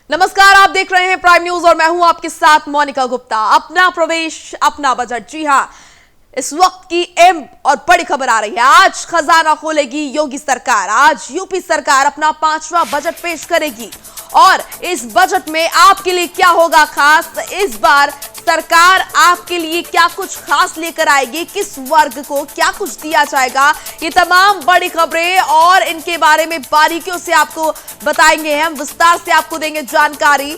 नमस्कार, आप देख रहे हैं प्राइम न्यूज और मैं हूं आपके साथ मोनिका गुप्ता। अपना प्रवेश अपना बजट। जी हां, इस वक्त की अहम और बड़ी खबर आ रही है। आज खजाना खोलेगी योगी सरकार। आज यूपी सरकार अपना 5वां बजट पेश करेगी और इस बजट में आपके लिए क्या होगा खास। इस बार सरकार आपके लिए क्या कुछ खास लेकर आएगी, किस वर्ग को क्या कुछ दिया जाएगा, ये तमाम बड़ी खबरें और इनके बारे में बारीकियों से आपको बताएंगे, हम विस्तार से आपको देंगे जानकारी।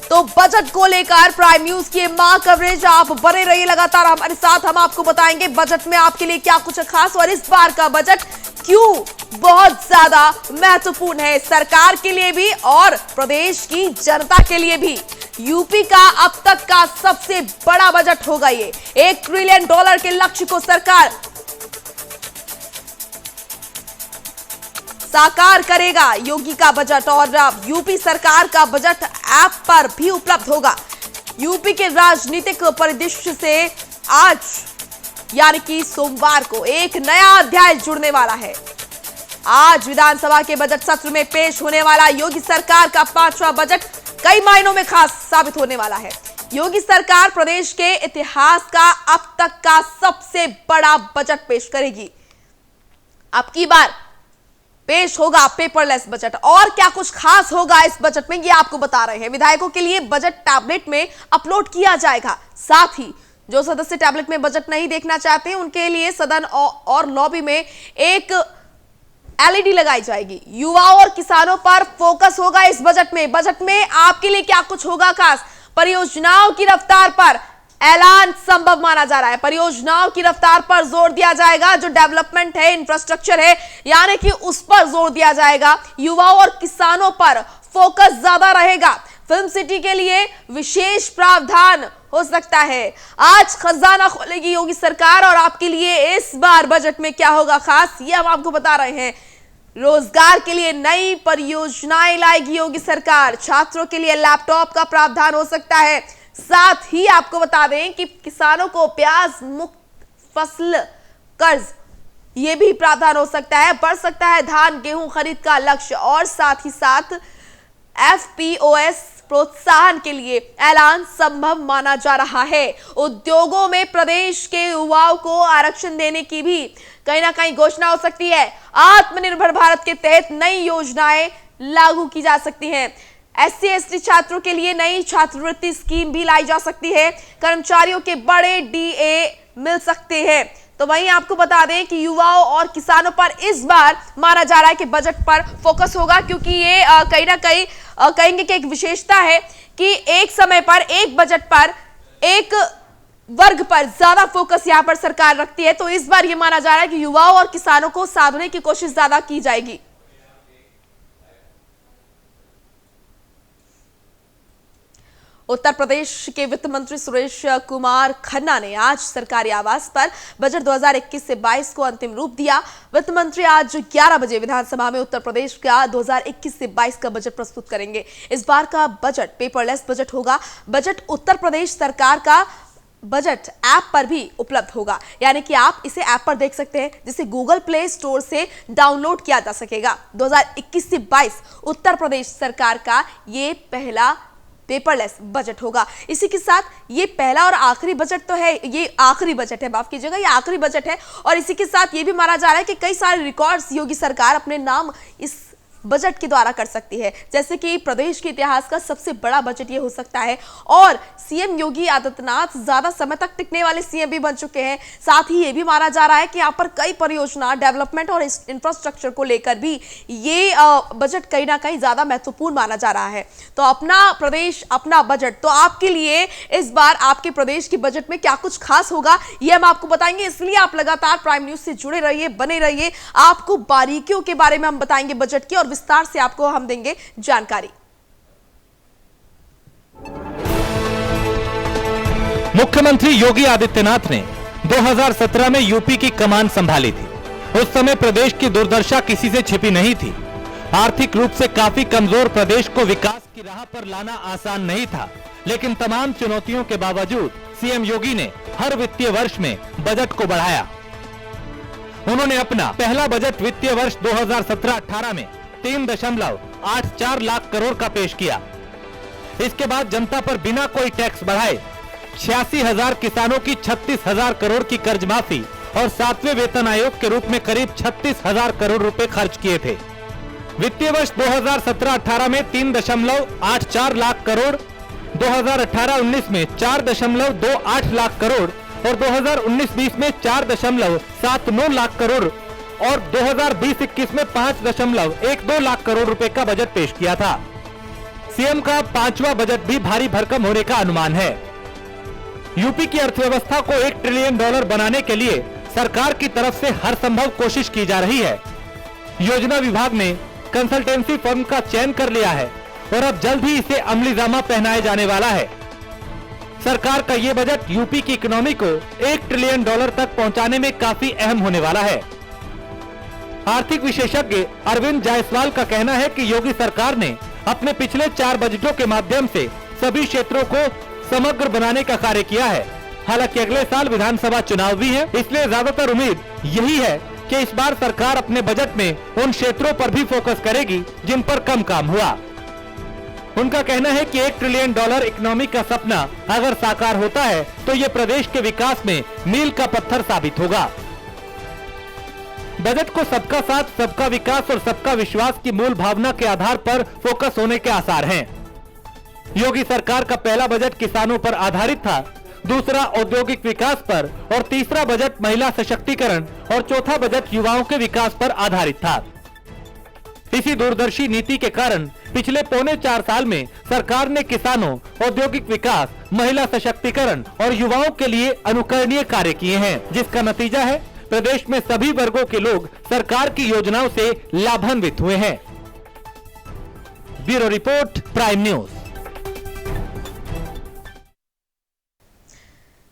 तो बजट को लेकर प्राइम न्यूज की मां कवरेज, आप बने रहिए लगातार हमारे साथ। हम आपको बताएंगे बजट में आपके लिए क्या कुछ खास और इस बार का बजट क्यों बहुत ज्यादा महत्वपूर्ण है, सरकार के लिए भी और प्रदेश की जनता के लिए भी। यूपी का अब तक का सबसे बड़ा बजट होगा ये। $1 ट्रिलियन के लक्ष्य को सरकार साकार करेगा योगी का बजट और यूपी सरकार का बजट ऐप पर भी उपलब्ध होगा। यूपी के राजनीतिक परिदृश्य से आज यानी कि सोमवार को एक नया अध्याय जुड़ने वाला है। आज विधानसभा के बजट सत्र में पेश होने वाला योगी सरकार का 5वां बजट कई मायनों में खास साबित होने वाला है। योगी सरकार प्रदेश के इतिहास का अब तक का सबसे बड़ा बजट पेश करेगी। अब की बार पेश होगा पेपरलेस बजट और क्या कुछ खास होगा इस बजट में ये आपको बता रहे हैं। विधायकों के लिए बजट टैबलेट में अपलोड किया जाएगा। साथ ही जो सदस्य टैबलेट में बजट नहीं देखना चाहते हैं उनके लिए सदन और लॉबी में एक एलईडी लगाई जाएगी। युवाओं और किसानों पर फोकस होगा इस बजट में। बजट में आपके लिए क्या कुछ होगा खास। परियोजनाओं की रफ्तार पर ऐलान संभव माना जा रहा है। परियोजनाओं की रफ्तार पर जोर दिया जाएगा। जो डेवलपमेंट है, इंफ्रास्ट्रक्चर है, यानी कि उस पर जोर दिया जाएगा। युवाओं और किसानों पर फोकस ज्यादा रहेगा। फिल्म सिटी के लिए विशेष प्रावधान हो सकता है। आज खजाना खोलेगी योगी सरकार और आपके लिए इस बार बजट में क्या होगा खास ये हम आपको बता रहे हैं। रोजगार के लिए नई परियोजनाएं लाएगी योगी सरकार। छात्रों के लिए लैपटॉप का प्रावधान हो सकता है। साथ ही आपको बता दें कि किसानों को ब्याज मुक्त फसल कर्ज ये भी प्रावधान हो सकता है। बढ़ सकता है धान गेहूं खरीद का लक्ष्य और साथ ही साथ एफपीओएस प्रोत्साहन के लिए ऐलान संभव माना जा रहा है। उद्योगों में प्रदेश के युवाओं को आरक्षण देने की भी कहीं ना कहीं घोषणा हो सकती है। आत्मनिर्भर भारत के तहत नई योजनाएं लागू की जा सकती हैं। एससी एसटी छात्रों के लिए नई छात्रवृत्ति स्कीम भी लाई जा सकती है। कर्मचारियों के बड़े डीए मिल सकते हैं। तो वहीं आपको बता दें कि युवाओं और किसानों पर इस बार माना जा रहा है कि बजट पर फोकस होगा, क्योंकि ये कहीं ना कहीं कहेंगे कि एक विशेषता है कि एक समय पर एक बजट पर एक वर्ग पर ज्यादा फोकस यहां पर सरकार रखती है। तो इस बार यह माना जा रहा है कि युवाओं और किसानों को साधने की कोशिश ज्यादा की जाएगी। उत्तर प्रदेश के वित्त मंत्री सुरेश कुमार खन्ना ने आज सरकारी आवास पर बजट 2021 से 22 को अंतिम रूप दिया। वित्त मंत्री आज 11 बजे विधानसभा में उत्तर प्रदेश का 2021 से 22 का बजट प्रस्तुत करेंगे। इस बार का बजट पेपरलेस बजट होगा। बजट उत्तर प्रदेश सरकार का बजट ऐप पर भी उपलब्ध होगा, यानी कि आप इसे ऐप पर देख सकते हैं, जिसे गूगल प्ले स्टोर से डाउनलोड किया जा सकेगा। 2021 से 22 उत्तर प्रदेश सरकार का ये पहला पेपरलेस बजट होगा। इसी के साथ ये पहला और आखिरी बजट तो है, ये आखिरी बजट है, माफ कीजिएगा, ये आखिरी बजट है। और इसी के साथ ये भी माना जा रहा है कि कई सारे रिकॉर्ड्स योगी सरकार अपने नाम इस बजट के द्वारा कर सकती है, जैसे कि प्रदेश के इतिहास का सबसे बड़ा बजट ये हो सकता है। और सीएम योगी आदित्यनाथ ज्यादा समय तक टिकने वाले सीएम भी बन चुके हैं। साथ ही ये भी माना जा रहा है कि यहाँ पर कई परियोजना, डेवलपमेंट और इंफ्रास्ट्रक्चर को लेकर भी ये बजट कहीं ना कहीं ज्यादा महत्वपूर्ण माना जा रहा है। तो अपना प्रदेश अपना बजट, तो आपके लिए इस बार आपके प्रदेश के बजट में क्या कुछ खास होगा ये हम आपको बताएंगे। इसलिए आप लगातार प्राइम न्यूज से जुड़े रहिए, बने रहिए। आपको बारीकियों के बारे में हम बताएंगे बजट की और विस्तार से आपको हम देंगे जानकारी। मुख्यमंत्री योगी आदित्यनाथ ने 2017 में यूपी की कमान संभाली थी। उस समय प्रदेश की दुर्दशा किसी से छिपी नहीं थी। आर्थिक रूप से काफी कमजोर प्रदेश को विकास की राह पर लाना आसान नहीं था, लेकिन तमाम चुनौतियों के बावजूद सीएम योगी ने हर वित्तीय वर्ष में बजट को बढ़ाया। उन्होंने अपना पहला बजट वित्तीय वर्ष 2017-18 में 3.84 लाख करोड़ का पेश किया। इसके बाद जनता पर बिना कोई टैक्स बढ़ाए 86,000 किसानों की 36,000 करोड़ की कर्ज माफी और 7वें वेतन आयोग के रूप में करीब 36,000 करोड़ रुपए खर्च किए थे। वित्तीय वर्ष 2017-18 में 3.84 लाख करोड़, 2018-19 में 4.28 लाख करोड़ और 2019-20 में 4.79 लाख करोड़ और 2020-21 में 5.12 लाख करोड़ रुपए का बजट पेश किया था। सीएम का 5वां बजट भी भारी भरकम होने का अनुमान है। यूपी की अर्थव्यवस्था को $1 ट्रिलियन बनाने के लिए सरकार की तरफ से हर संभव कोशिश की जा रही है। योजना विभाग ने कंसल्टेंसी फर्म का चयन कर लिया है और अब जल्द ही इसे अमलीजामा पहनाया जाने वाला है। सरकार का ये बजट यूपी की इकोनॉमी को $1 ट्रिलियन तक पहुंचाने में काफी अहम होने वाला है। आर्थिक विशेषज्ञ अरविंद जायसवाल का कहना है कि योगी सरकार ने अपने पिछले 4 बजटों के माध्यम से सभी क्षेत्रों को समग्र बनाने का कार्य किया है। हालांकि अगले साल विधानसभा चुनाव भी है, इसलिए ज्यादातर उम्मीद यही है कि इस बार सरकार अपने बजट में उन क्षेत्रों पर भी फोकस करेगी जिन पर कम काम हुआ। उनका कहना है कि $1 ट्रिलियन इकोनॉमी का सपना अगर साकार होता है तो ये प्रदेश के विकास में मील का पत्थर साबित होगा। बजट को सबका साथ, सबका विकास और सबका विश्वास की मूल भावना के आधार पर फोकस होने के आसार हैं। योगी सरकार का पहला बजट किसानों पर आधारित था, दूसरा औद्योगिक विकास पर और तीसरा बजट महिला सशक्तिकरण और चौथा बजट युवाओं के विकास पर आधारित था। इसी दूरदर्शी नीति के कारण पिछले 3.25 साल में सरकार ने किसानों, औद्योगिक विकास, महिला सशक्तिकरण और युवाओं के लिए अनुकरणीय कार्य किए हैं, जिसका नतीजा है प्रदेश में सभी वर्गों के लोग सरकार की योजनाओं से लाभान्वित हुए हैं। Bureau report, prime news.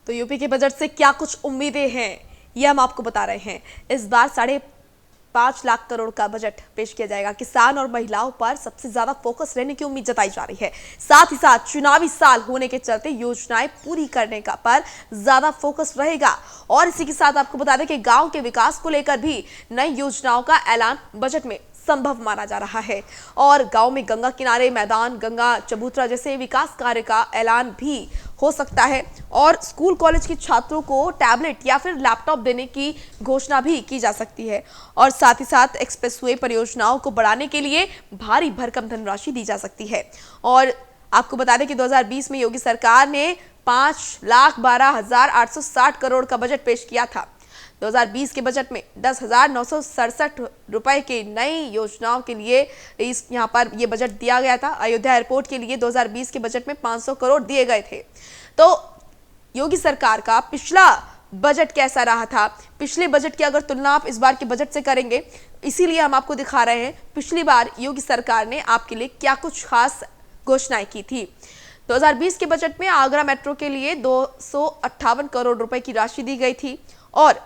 तो यूपी के बजट से क्या कुछ उम्मीदें हैं, ये हम आपको बता रहे हैं। इस बार 5.5 लाख करोड़ का बजट पेश किया जाएगा। किसान और महिलाओं पर सबसे ज्यादा फोकस रहने की उम्मीद जताई जा रही है। साथ ही साथ चुनावी साल होने के चलते योजनाएं पूरी करने का पर ज्यादा फोकस रहेगा। और इसी के साथ आपको बता दें कि गांव के विकास को लेकर भी नई योजनाओं का ऐलान बजट में संभव माना जा रहा है। और गांव में गंगा किनारे मैदान, गंगा चबूतरा जैसे विकास कार्य का ऐलान भी हो सकता है। और स्कूल कॉलेज के छात्रों को टैबलेट या फिर लैपटॉप देने की घोषणा भी की जा सकती है। और साथ ही साथ एक्सप्रेसवे परियोजनाओं को बढ़ाने के लिए भारी भरकम धनराशि दी जा सकती है। और आपको बता दें कि 2020 में योगी सरकार ने 5,12,860 करोड़ का बजट पेश किया था। 2020 के बजट में 10,967 रुपए के नई योजनाओं के लिए यहाँ पर ये बजट दिया गया था। अयोध्या एयरपोर्ट के लिए 2020 के बजट में 500 करोड़ दिए गए थे। तो योगी सरकार का पिछला बजट कैसा रहा था, पिछले बजट की अगर तुलना आप इस बार के बजट से करेंगे, इसीलिए हम आपको दिखा रहे हैं पिछली बार योगी सरकार ने आपके लिए क्या कुछ खास घोषणाएं की थी। 2020 के बजट में आगरा मेट्रो के लिए 258 करोड़ रुपए की राशि दी गई थी और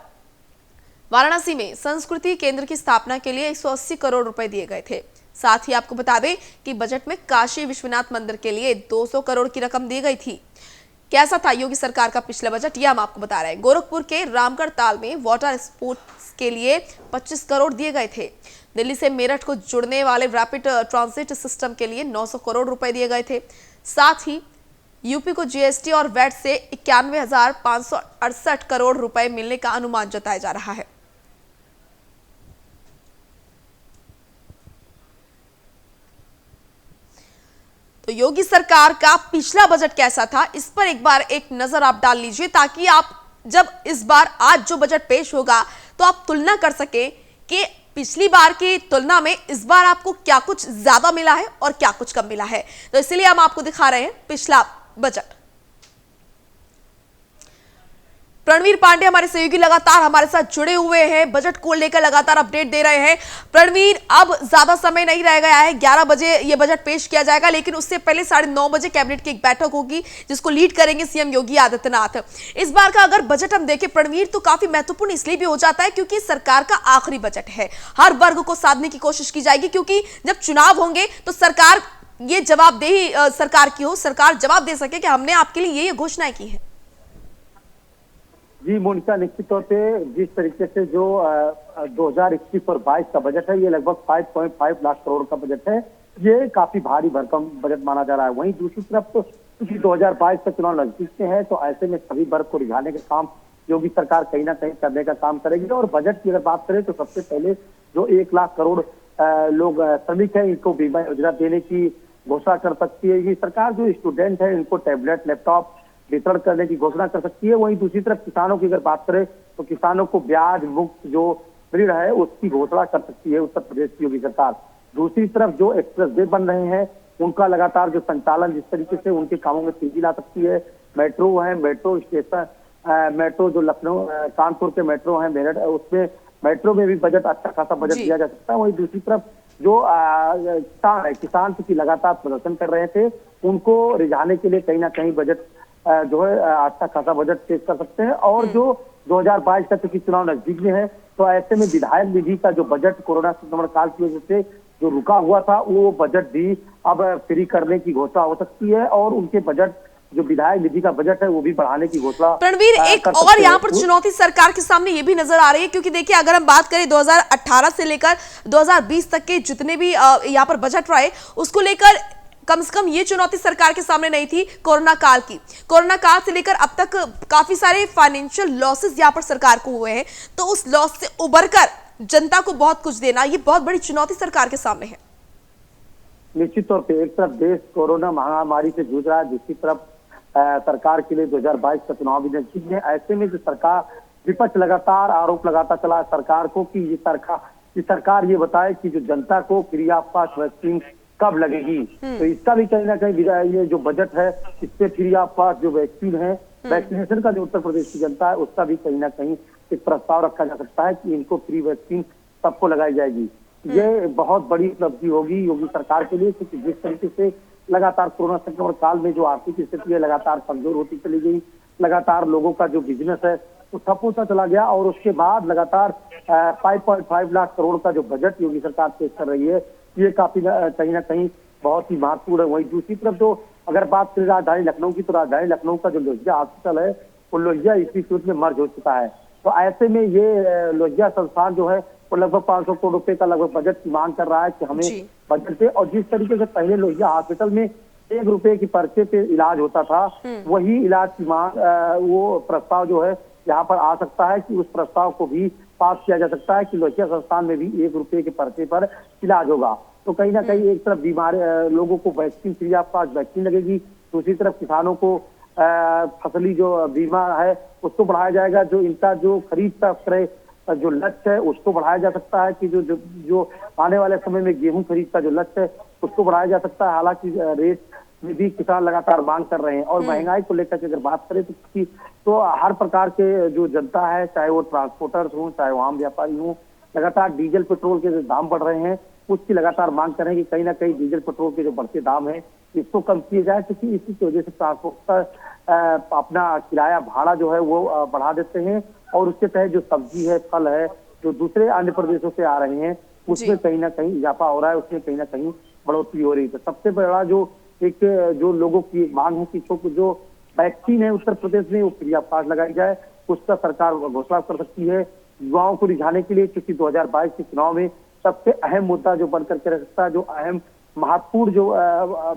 वाराणसी में संस्कृति केंद्र की स्थापना के लिए 180 करोड़ रुपए दिए गए थे। साथ ही आपको बता दें कि बजट में काशी विश्वनाथ मंदिर के लिए 200 करोड़ की रकम दी गई थी। कैसा था योगी सरकार का पिछला बजट, यह हम आपको बता रहे हैं। गोरखपुर के रामगढ़ ताल में वाटर स्पोर्ट्स के लिए 25 करोड़ दिए गए थे। दिल्ली से मेरठ को जुड़ने वाले रैपिड ट्रांजिट सिस्टम के लिए 900 करोड़ रुपए दिए गए थे। साथ ही यूपी को जीएसटी और वैट से 91,568 करोड़ रुपए मिलने का अनुमान जताया जा रहा है। तो योगी सरकार का पिछला बजट कैसा था, इस पर एक बार एक नजर आप डाल लीजिए, ताकि आप जब इस बार आज जो बजट पेश होगा तो आप तुलना कर सके कि पिछली बार की तुलना में इस बार आपको क्या कुछ ज्यादा मिला है और क्या कुछ कम मिला है। तो इसलिए हम आपको दिखा रहे हैं पिछला बजट। प्रणवीर पांडे हमारे सहयोगी लगातार हमारे साथ जुड़े हुए हैं, बजट को लेकर लगातार अपडेट दे रहे हैं। प्रणवीर, अब ज्यादा समय नहीं रह गया है, 11 बजे ये बजट पेश किया जाएगा, लेकिन उससे पहले 9:30 बजे कैबिनेट की एक बैठक होगी जिसको लीड करेंगे सीएम योगी आदित्यनाथ। इस बार का अगर बजट हम देखें प्रणवीर, तो काफी महत्वपूर्ण इसलिए भी हो जाता है क्योंकि सरकार का आखिरी बजट है। हर वर्ग को साधने की कोशिश की जाएगी, क्योंकि जब चुनाव होंगे तो सरकार ये जवाबदेही सरकार की हो, सरकार जवाब दे सके कि हमने आपके लिए ये घोषणाएं की है। जी मोनिका, निश्चित तौर पे जिस तरीके से जो 2021 और 22 का बजट है, ये लगभग 5.5 लाख करोड़ का बजट है। ये काफी भारी भरकम बजट माना जा रहा है। वहीं दूसरी तरफ तो क्योंकि 2022 का चुनाव नजदीक से है, तो ऐसे में सभी वर्ग को रिझाने का काम योगी सरकार कहीं ना कहीं करने का काम करेगी। और बजट की अगर बात करें तो सबसे पहले जो 1 लाख करोड़ लोग श्रमिक हैं, इनको बीमा योजना देने की घोषणा कर सकती है ये सरकार। जो स्टूडेंट है इनको टैबलेट लैपटॉप वितरण करने की घोषणा कर सकती है। वहीं दूसरी तरफ किसानों की अगर बात करें तो किसानों को ब्याज मुक्त जो ऋण है उसकी घोषणा कर सकती है उत्तर प्रदेश की योगी सरकार। दूसरी तरफ जो एक्सप्रेस वे बन रहे हैं उनका लगातार जो संचालन जिस तरीके से उनके कामों में तेजी ला सकती है। मेट्रो है, मेट्रो स्टेशन, मेट्रो जो लखनऊ कानपुर के मेट्रो है मेरठ, उसमें मेट्रो में भी बजट अच्छा खासा बजट दिया जा सकता है। वहीं दूसरी तरफ जो किसान है, किसान की लगातार प्रदर्शन कर रहे थे, उनको रिझाने के लिए कहीं ना कहीं बजट जो है अच्छा खासा बजट पेश कर सकते हैं। और जो 2022 का चूंकि चुनाव नजदीक में है, तो ऐसे में विधायक निधि का जो बजट कोरोना संक्रमण काल की वजह से जो रुका हुआ था, वो बजट भी अब फ्री करने की घोषणा हो सकती है। और उनके बजट जो विधायक निधि का बजट है वो भी बढ़ाने की घोषणा। रणवीर, एक और यहाँ पर चुनौती सरकार के सामने ये भी नजर आ रही है, क्योंकि देखिए अगर हम बात करें 2018 से लेकर 2020 तक के जितने भी यहाँ पर बजट रहे, उसको लेकर कम से कम ये चुनौती सरकार के सामने नहीं थी कोरोना काल की। कोरोना काल से लेकर अब तक काफी सारे फाइनेंशियल लॉसेस यहाँ पर सरकार को हुए हैं, तो उस लॉस से उबरकर जनता को बहुत कुछ देना, ये बहुत बड़ी चुनौती सरकार के सामने है। निश्चित तौर पे एक तरफ देश कोरोना महामारी से जूझ रहा है, दूसरी तरफ सरकार के लिए 2022 का चुनाव भी नजदीक है। ऐसे में जो सरकार विपक्ष लगातार आरोप लगाता चला है सरकार को कि ये सरकार ये बताए कि जो जनता को फ्री ऑफ कॉस्ट वैक्सीन कब लगेगी। तो इसका भी कहीं ना कहीं ये जो बजट है इससे फ्री ऑफ कॉस्ट जो वैक्सीन है, वैक्सीनेशन का जो उत्तर प्रदेश की जनता है उसका भी कहीं ना कहीं एक प्रस्ताव रखा जा सकता है कि इनको फ्री वैक्सीन सबको लगाई जाएगी। ये बहुत बड़ी उपलब्धि होगी योगी सरकार के लिए, क्योंकि जिस तरीके से लगातार कोरोना संक्रमण काल में जो आर्थिक स्थिति है लगातार कमजोर होती चली गई, लगातार लोगों का जो बिजनेस है वो ठप होता चला गया, और उसके बाद लगातार 5.5 लाख करोड़ का जो बजट योगी सरकार पेश कर रही है, ये काफी कहीं ना कहीं बहुत ही महत्वपूर्ण है। वहीं दूसरी तरफ जो अगर बात करें राजधानी लखनऊ की, तो राजधानी लखनऊ का जो लोहिया हॉस्पिटल है वो लोहिया इंस्टीट्यूट में मर्ज हो चुका है। तो ऐसे में ये लोहिया संस्थान जो है वो लगभग 500 करोड़ रुपए का लगभग बजट की मांग कर रहा है कि हमें बजट दे। और जिस तरीके से पहले लोहिया हॉस्पिटल में 1 रुपए की पर्चे पे इलाज होता था, वही इलाज की मांग वो प्रस्ताव जो है यहाँ पर आ सकता है कि उस प्रस्ताव को भी पास किया जा सकता है कि लोहिया संस्थान में भी 1 रुपए के पर्चे पर इलाज होगा। तो कहीं ना कहीं एक तरफ बीमार लोगों को vaccine free of cost vaccine लगेगी, दूसरी तरफ किसानों को फसली जो बीमा है उसको बढ़ाया जाएगा। जो इनका जो खरीद का क्रय जो लक्ष्य है उसको बढ़ाया जा सकता है कि जो आने वाले समय में गेहूं खरीद का जो लक्ष्य है उसको बढ़ाया जा सकता है। हालांकि रेट में भी किसान लगातार मांग कर रहे हैं। और महंगाई को लेकर अगर बात करें तो हर प्रकार के जो जनता है, चाहे वो ट्रांसपोर्टर्स हों चाहे वो आम व्यापारी हों, लगातार डीजल पेट्रोल के जो दाम बढ़ रहे हैं उसकी लगातार मांग कर रहे हैं कि कहीं ना कहीं डीजल पेट्रोल के जो बढ़ते दाम है इसको कम किया जाए, क्योंकि इसी की वजह से ट्रांसपोर्टर अपना किराया भाड़ा जो है वो बढ़ा देते हैं। और उसके तहत जो सब्जी है, फल है, जो दूसरे अन्य प्रदेशों से आ रहे हैं उसमें कहीं ना कहीं इजाफा हो रहा है, उसमें कहीं ना कहीं बढ़ोतरी हो रही है। तो सबसे बड़ा जो लोगों की मांग है कि जो वैक्सीन है उत्तर प्रदेश में वो फ्री ऑफ कॉस्ट लगाई जाए, उसका सरकार घोषणा कर सकती है। युवाओं को रिझाने के लिए क्योंकि 2022 के चुनाव में सबसे अहम मुद्दा जो बन करके रह सकता है, जो अहम महत्वपूर्ण जो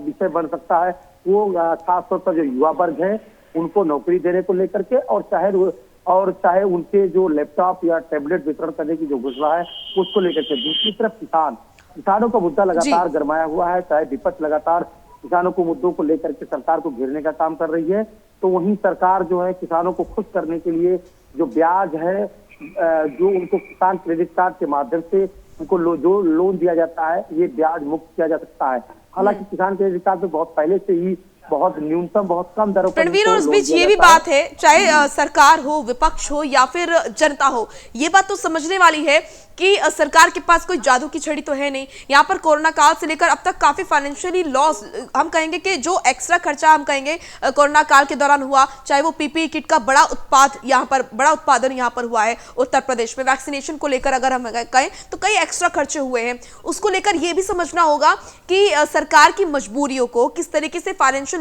विषय बन सकता है, वो खासतौर पर जो युवा वर्ग है उनको नौकरी देने को लेकर के, और चाहे उनके जो लैपटॉप या टैबलेट वितरण करने की जो घोषणा है उसको लेकर के। दूसरी तरफ किसानों का मुद्दा लगातार गरमाया हुआ है, चाहे विपक्ष लगातार किसानों को मुद्दों को लेकर के सरकार को घेरने का काम कर रही है, तो वहीं सरकार जो है किसानों को खुश करने के लिए जो ब्याज है, जो उनको किसान क्रेडिट कार्ड के माध्यम से उनको जो लोन दिया जाता है, ये ब्याज मुक्त किया जा सकता है। हालांकि किसान क्रेडिट कार्ड में बहुत पहले से ही बहुत न्यूनतम बहुत कम दरों पर। रणवीर, और उस बीच ये भी बात है, चाहे सरकार हो, विपक्ष हो या फिर जनता हो, ये बात तो समझने वाली है कि सरकार के पास कोई जादू की छड़ी तो है नहीं। यहाँ पर कोरोना काल से लेकर अब तक काफी फाइनेंशियली लॉस, हम कहेंगे कि जो एक्स्ट्रा खर्चा हम कहेंगे कोरोना काल के दौरान हुआ, चाहे वो पीपीई किट का बड़ा उत्पादन यहाँ पर हुआ है उत्तर प्रदेश में, वैक्सीनेशन को लेकर अगर हम कहें तो कई एक्स्ट्रा खर्चे हुए हैं, उसको लेकर ये भी समझना होगा कि सरकार की मजबूरियों को किस तरीके से फाइनेंशियल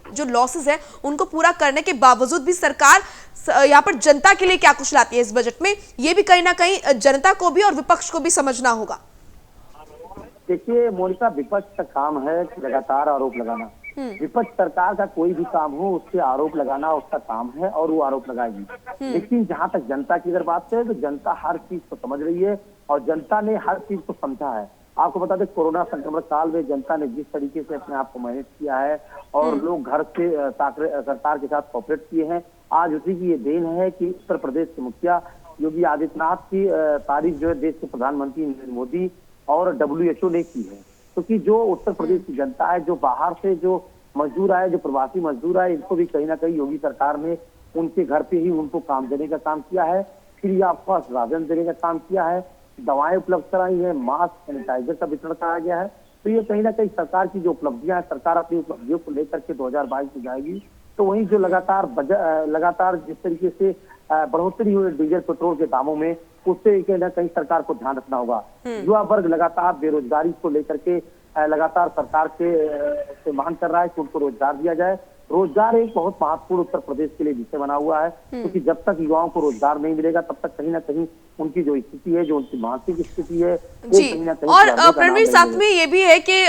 जो लॉसेस है उनको पूरा करने के बावजूद भी सरकार यहाँ पर जनता के लिए क्या कुछ लाती है इस बजट में, ये भी कहीं ना कहीं जनता को भी और विपक्ष को भी समझना होगा। देखिए मोनिका, विपक्ष का काम है कि लगातार आरोप लगाना। विपक्ष सरकार का कोई भी काम हो उस पे आरोप लगाना उसका काम है और वो आरोप लगाएगी। लेकिन जहां तक जनता की अगर बात करें तो जनता हर चीज को समझ रही है और जनता ने हर चीज को समझा है। आपको बता दें, कोरोना संक्रमण काल में जनता ने जिस तरीके से अपने आप को मैनेज किया है और लोग घर से सरकार के साथ कोऑपरेट किए हैं, आज उसी की ये देन है कि उत्तर प्रदेश के मुखिया योगी आदित्यनाथ की तारीफ जो है देश के प्रधानमंत्री नरेंद्र मोदी और WHO ने की है। क्योंकि जो उत्तर प्रदेश की जनता है, जो बाहर से जो मजदूर आए, जो प्रवासी मजदूर आए, इनको भी कहीं ना कहीं योगी सरकार ने उनके घर पे ही उनको काम देने का काम किया है, फ्री ऑफ कॉस्ट राशन देने का काम किया है, दवाएं उपलब्ध कराई है, मास्क सैनिटाइजर का वितरण कराया गया है। तो ये कहीं ना कहीं सरकार की जो उपलब्धियां है, सरकार अपनी उपलब्धियों को लेकर के 2022 में जाएगी। तो वहीं जो लगातार जिस तरीके से बढ़ोतरी हुई डीजल पेट्रोल के दामों में, उससे कहीं ना कहीं सरकार को ध्यान रखना होगा। युवा वर्ग लगातार बेरोजगारी को लेकर के लगातार सरकार से मांग कर रहा है कि उनको रोजगार दिया जाए। रोजगार एक बहुत महत्वपूर्ण उत्तर प्रदेश के लिए विषय बना हुआ है, क्योंकि जब तक युवाओं को रोजगार नहीं मिलेगा तब तक कहीं ना कहीं उनकी जो स्थिति है, जो उनकी मानसिक स्थिति है, वो कहीं ना कहीं। और प्रणवीर, साथ में ये भी है कि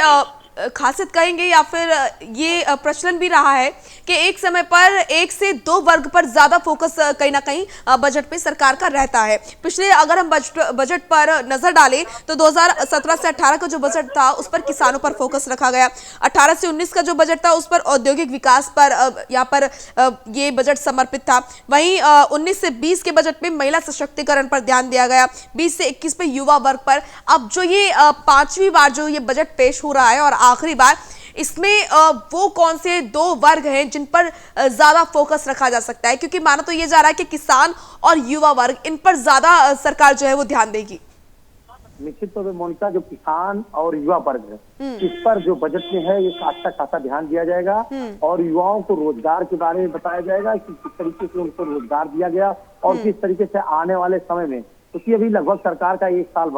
खासियत कहेंगे या फिर ये प्रचलन भी रहा है कि एक समय पर 1 से 2 वर्ग पर ज्यादा फोकस कहीं ना कहीं बजट में सरकार का रहता है। पिछले अगर हम बजट पर नजर डालें तो 2017 से 18 का जो बजट था उस पर किसानों पर फोकस रखा गया, 18 से 19 का जो बजट था उस पर औद्योगिक विकास पर यहाँ पर ये बजट समर्पित था। वहीं 19 से 20 के बजट में महिला सशक्तिकरण पर ध्यान दिया गया, 20 से 21 पे युवा वर्ग पर। अब जो ये 5वीं बार जो ये बजट पेश हो रहा है और आखिरी बार, इसमें वो कौन से 2 वर्ग हैं जिन पर ज्यादा फोकस रखा जा सकता है? क्योंकि माना तो ये जा रहा है कि किसान और युवा वर्ग, इन पर ज्यादा सरकार जो है वो ध्यान देगी। निश्चित तौर पर मोनिका, जो किसान और युवा वर्ग है, इस पर जो बजट में है ये अच्छा खासा ध्यान दिया जाएगा और युवाओं को रोजगार के बारे में बताया जाएगा कि किस तरीके से उनको रोजगार दिया गया और किस तरीके से आने वाले समय में, क्योंकि अभी लगभग सरकार का 1 साल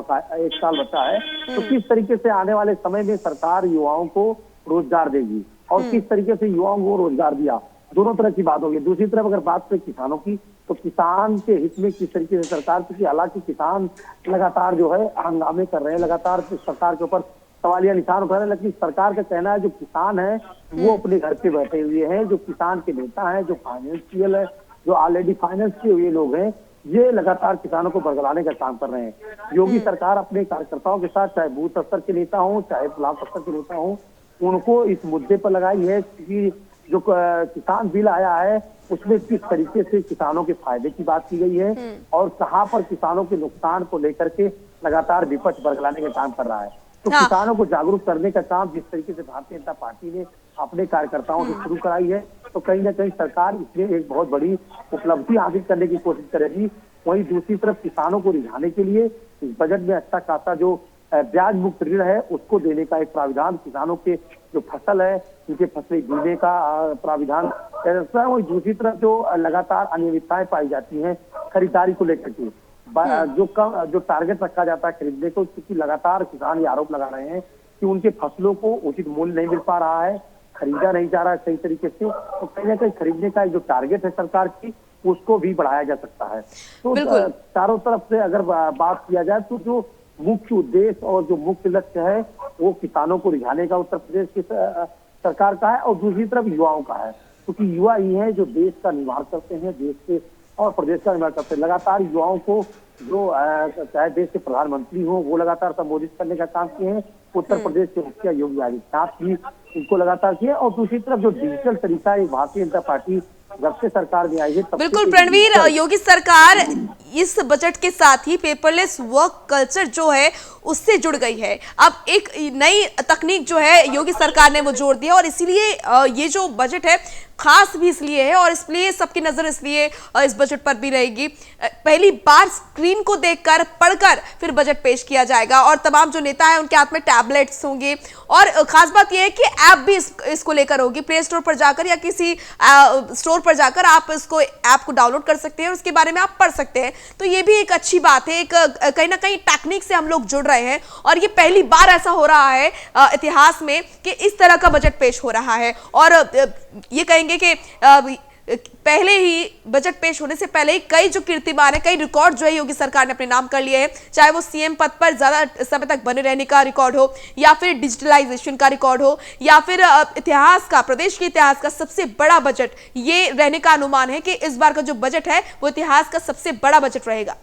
बचा है, तो किस तरीके से आने वाले समय में सरकार युवाओं को रोजगार देगी और किस तरीके से युवाओं को रोजगार दिया, दोनों तरह की बात होगी। दूसरी तरफ अगर बात करें किसानों की, तो किसान के हित में किस तरीके से सरकार, क्योंकि हालांकि किसान लगातार जो है हंगामे कर रहे हैं, लगातार सरकार के ऊपर सवालिया निशान उठा रहे हैं, लेकिन सरकार का कहना है जो किसान है वो अपने घर पे बैठे हुए हैं, जो किसान के नेता है, जो फाइनेंशियल है, जो ऑलरेडी फाइनेंस किए हुए लोग हैं, ये लगातार किसानों को बरगलाने का काम कर रहे हैं। योगी सरकार अपने कार्यकर्ताओं के साथ, चाहे बूथ स्तर के नेता हो, चाहे ब्लॉक स्तर के नेता हो, उनको इस मुद्दे पर लगाई है कि जो किसान बिल आया है उसमें किस तरीके से किसानों के फायदे की बात की गई है और कहां पर किसानों के नुकसान को लेकर के लगातार विपक्ष बरगलाने का काम कर रहा है। तो किसानों को जागरूक करने का काम जिस तरीके से भारतीय जनता पार्टी ने अपने कार्यकर्ताओं से शुरू कराई है, तो कहीं ना कहीं सरकार इसमें एक बहुत बड़ी उपलब्धि हासिल करने की कोशिश करेगी। वहीं दूसरी तरफ किसानों को रिझाने के लिए इस बजट में अच्छा खासा जो ब्याज मुक्त ऋण है उसको देने का एक प्राविधान, किसानों के जो फसल है उनके फसली बीमे का प्राविधान है। वही दूसरी तरफ जो लगातार अनियमितताएं पाई जाती हैं खरीदारी को लेकर के, जो टारगेट रखा जाता है खरीदने को, क्योंकि लगातार किसान ये आरोप लगा रहे हैं कि उनके फसलों को उचित मूल्य नहीं मिल पा रहा है, खरीदा नहीं जा रहा है सही तरीके से, तो कहीं ना कहीं खरीदने का जो टारगेट है सरकार की उसको भी बढ़ाया जा सकता है। तो चारों तरफ से अगर बात किया जाए तो जो मुख्य उद्देश्य और जो मुख्य लक्ष्य है वो किसानों को रिझाने का उत्तर प्रदेश की सरकार का है और दूसरी तरफ युवाओं का है, क्योंकि युवा ही है जो देश का निर्माण करते हैं, देश के और प्रदेश का निर्माण करते हैं। लगातार युवाओं को जो चाहे देश के प्रधानमंत्री हो वो लगातार संबोधित करने का काम किए हैं, उत्तर प्रदेश के मुखिया योगी आदित्यनाथ भी इनको लगातार किए। और दूसरी तरफ जो डिजिटल तरीका है भारतीय जनता पार्टी जब से सरकार में आई है, बिल्कुल प्रणवीर, योगी सरकार इस बजट के साथ ही पेपरलेस वर्क कल्चर जो है उससे जुड़ गई है। अब एक नई तकनीक जो है योगी सरकार ने वो जोड़ दिया और इसीलिए ये जो बजट है खास भी इसलिए है और इसलिए सबकी नजर इसलिए इस बजट पर भी रहेगी। पहली बार स्क्रीन को देखकर पढ़कर फिर बजट पेश किया जाएगा और तमाम जो नेता है उनके हाथ में टैबलेट्स होंगे और खास बात यह है कि ऐप भी इसको लेकर होगी। प्ले स्टोर पर जाकर या किसी स्टोर पर जाकर आप इसको ऐप को डाउनलोड कर सकते हैं और उसके बारे में आप पढ़ सकते हैं। तो ये भी एक अच्छी बात है, एक कहीं ना कहीं टेक्निक से हम लोग जुड़ रहे हैं और ये पहली बार ऐसा हो रहा है इतिहास में कि इस तरह का बजट पेश हो रहा है। और ये कहेंगे कि पहले ही बजट पेश होने से पहले ही कई जो कीर्तिमान है, कई रिकॉर्ड जो है योगी सरकार ने अपने नाम कर लिए हैं, चाहे वो सीएम पद पर ज्यादा समय तक बने रहने का रिकॉर्ड हो, या फिर डिजिटलाइजेशन का रिकॉर्ड हो, या फिर इतिहास का, प्रदेश के इतिहास का सबसे बड़ा बजट ये रहने का अनुमान है कि इस बार का जो बजट है वो इतिहास का सबसे बड़ा बजट रहेगा।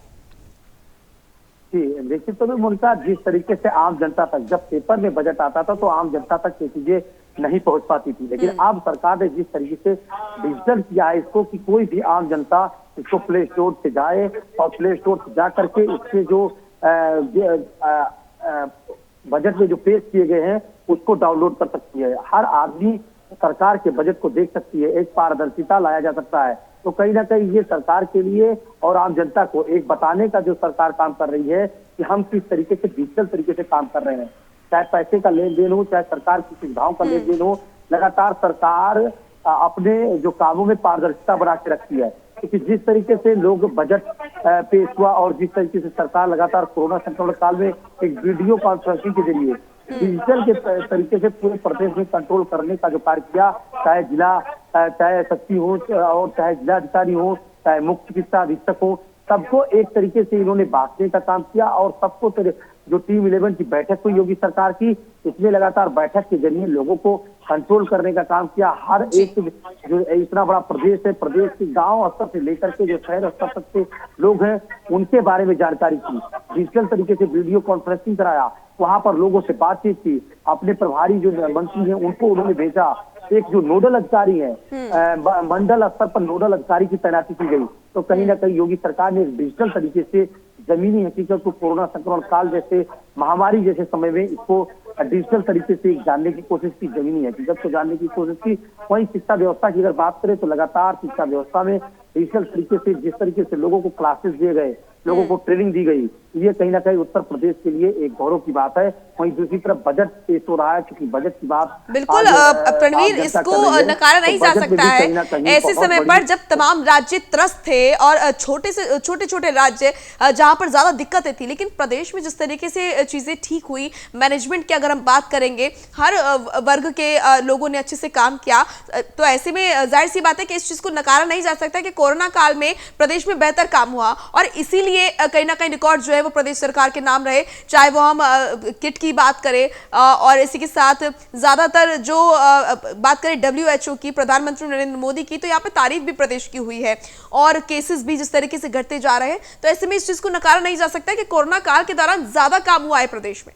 निश्चित तौर पर मुल्का जिस तरीके से आम जनता तक, जब पेपर में बजट आता था तो आम जनता तक ये चीजें नहीं पहुंच पाती थी, लेकिन अब सरकार ने जिस तरीके से डिजिटल किया है इसको कि कोई भी आम जनता इसको प्ले स्टोर से जाए और प्ले स्टोर से जा करके इसके जो बजट में जो पेश किए गए हैं उसको डाउनलोड कर सकती है। हर आदमी सरकार के बजट को देख सकती है, एक पारदर्शिता लाया जा सकता है। तो कहीं ना कहीं ये सरकार के लिए और आम जनता को एक बताने का जो सरकार काम कर रही है कि हम किस तरीके से डिजिटल तरीके से काम कर रहे हैं, चाहे पैसे का लेन देन हो, चाहे सरकार की सुविधाओं का लेन देन हो, लगातार सरकार अपने जो कामों में पारदर्शिता बना के रखती है। क्योंकि जिस तरीके से लोग बजट पेश हुआ और जिस तरीके से सरकार लगातार कोरोना संक्रमण काल में एक वीडियो कॉन्फ्रेंसिंग के जरिए डिजिटल के तरीके से पूरे प्रदेश में कंट्रोल करने का जो कार्य किया, चाहे एसएसपी हो और चाहे जिलाधिकारी हो, चाहे मुख्य चिकित्सा अधीक्षक हो, सबको एक तरीके से इन्होंने बांटने का काम किया और सबको जो टीम 11 की बैठक हुई योगी सरकार की, इसमें लगातार बैठक के जरिए लोगों को कंट्रोल करने का काम किया। हर एक जो इतना बड़ा प्रदेश है, प्रदेश के गांव स्तर से लेकर के जो शहर स्तर तक के लोग हैं उनके बारे में जानकारी की, डिजिटल तरीके से वीडियो कॉन्फ्रेंसिंग कराया, वहां पर लोगों से बातचीत की, अपने प्रभारी जो मंत्री हैं उनको उन्होंने भेजा, एक जो नोडल अधिकारी है मंडल स्तर पर नोडल अधिकारी की तैनाती की गई। तो कहीं ना कहीं योगी सरकार ने डिजिटल तरीके से जमीनी हकीकत को कोरोना संक्रमण काल जैसे महामारी जैसे समय में इसको डिजिटल तरीके से जानने की कोशिश की, जमीनी हकीकत को जानने की कोशिश की। वहीं शिक्षा व्यवस्था की अगर बात करें तो लगातार शिक्षा व्यवस्था में डिजिटल तरीके से जिस तरीके से लोगों को क्लासेस दिए गए, लोगों को ट्रेनिंग दी गई, ये कहीं ना कहीं उत्तर प्रदेश के लिए एक गौरव की बात है। वहीं दूसरी तरफ बजट पेश हो रहा है, क्योंकि बजट की बात बिल्कुल प्रणवीर इसको नकारा नहीं जा सकता है। ऐसे समय पर जब तमाम राज्य त्रस्त थे और छोटे छोटे राज्य जहां पर ज्यादा दिक्कतें थी, लेकिन प्रदेश में जिस तरीके से चीजें ठीक हुई, मैनेजमेंट की अगर हम बात करेंगे, हर वर्ग के लोगों ने अच्छे से काम किया, तो ऐसे में जाहिर सी बात है कि इस चीज को नकारा नहीं जा सकता कि कोरोना काल में प्रदेश में बेहतर काम हुआ और इसीलिए कहीं ना कहीं रिकॉर्ड जो है वो प्रदेश सरकार के नाम रहे। चाहे वो हम किट की बात करें और इसी के साथ ज्यादातर जो बात करें WHO की, प्रधानमंत्री नरेंद्र मोदी की, तो यहाँ पे तारीफ भी प्रदेश की हुई है और केसेस भी जिस तरीके से घटते जा रहे हैं, तो ऐसे में इस चीज को नकारा नहीं जा सकता कि कोरोना काल के दौरान ज्यादा काम हुआ है प्रदेश में।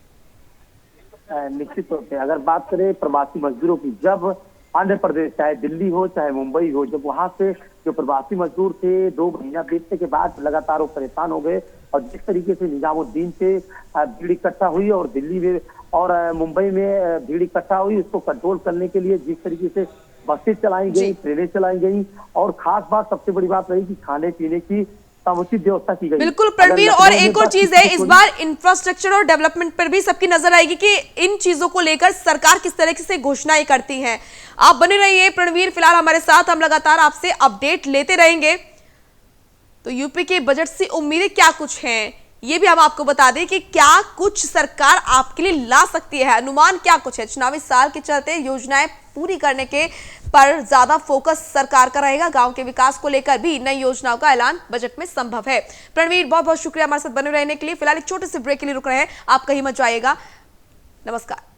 निश्चित तौर पर अगर बात करें प्रवासी मजदूरों की, जब आंध्र प्रदेश चाहे दिल्ली हो चाहे मुंबई हो, जब वहां से जो प्रवासी मजदूर थे 2 महीना बीतने के बाद लगातार वो परेशान हो गए और जिस तरीके से निजामुद्दीन से भीड़ इकट्ठा हुई और दिल्ली में और मुंबई में भीड़ इकट्ठा हुई, उसको कंट्रोल करने के लिए जिस तरीके से बसें चलाई गई, ट्रेनें चलाई गई और खास बात सबसे बड़ी बात रही कि खाने पीने की समुचित व्यवस्था की गई। बिल्कुल प्रणवीर, और एक और चीज है, इस बार इंफ्रास्ट्रक्चर और डेवलपमेंट पर भी सबकी नजर आएगी कि इन चीजों को लेकर सरकार किस तरीके से घोषणाएं करती है। आप बने रहिए प्रणवीर, फिलहाल हमारे साथ, हम लगातार आपसे अपडेट लेते रहेंगे। तो यूपी के बजट से उम्मीदें क्या कुछ हैं, ये भी हम आपको बता दें कि क्या कुछ सरकार आपके लिए ला सकती है, अनुमान क्या कुछ है। चुनावी साल के चलते योजनाएं पूरी करने के पर ज्यादा फोकस सरकार का रहेगा, गांव के विकास को लेकर भी नई योजनाओं का ऐलान बजट में संभव है। प्रणवीर, बहुत बहुत शुक्रिया हमारे साथ बने रहने के लिए। फिलहाल एक छोटे से ब्रेक के लिए रुक रहे हैं, आप कहीं मत जाइएगा। नमस्कार।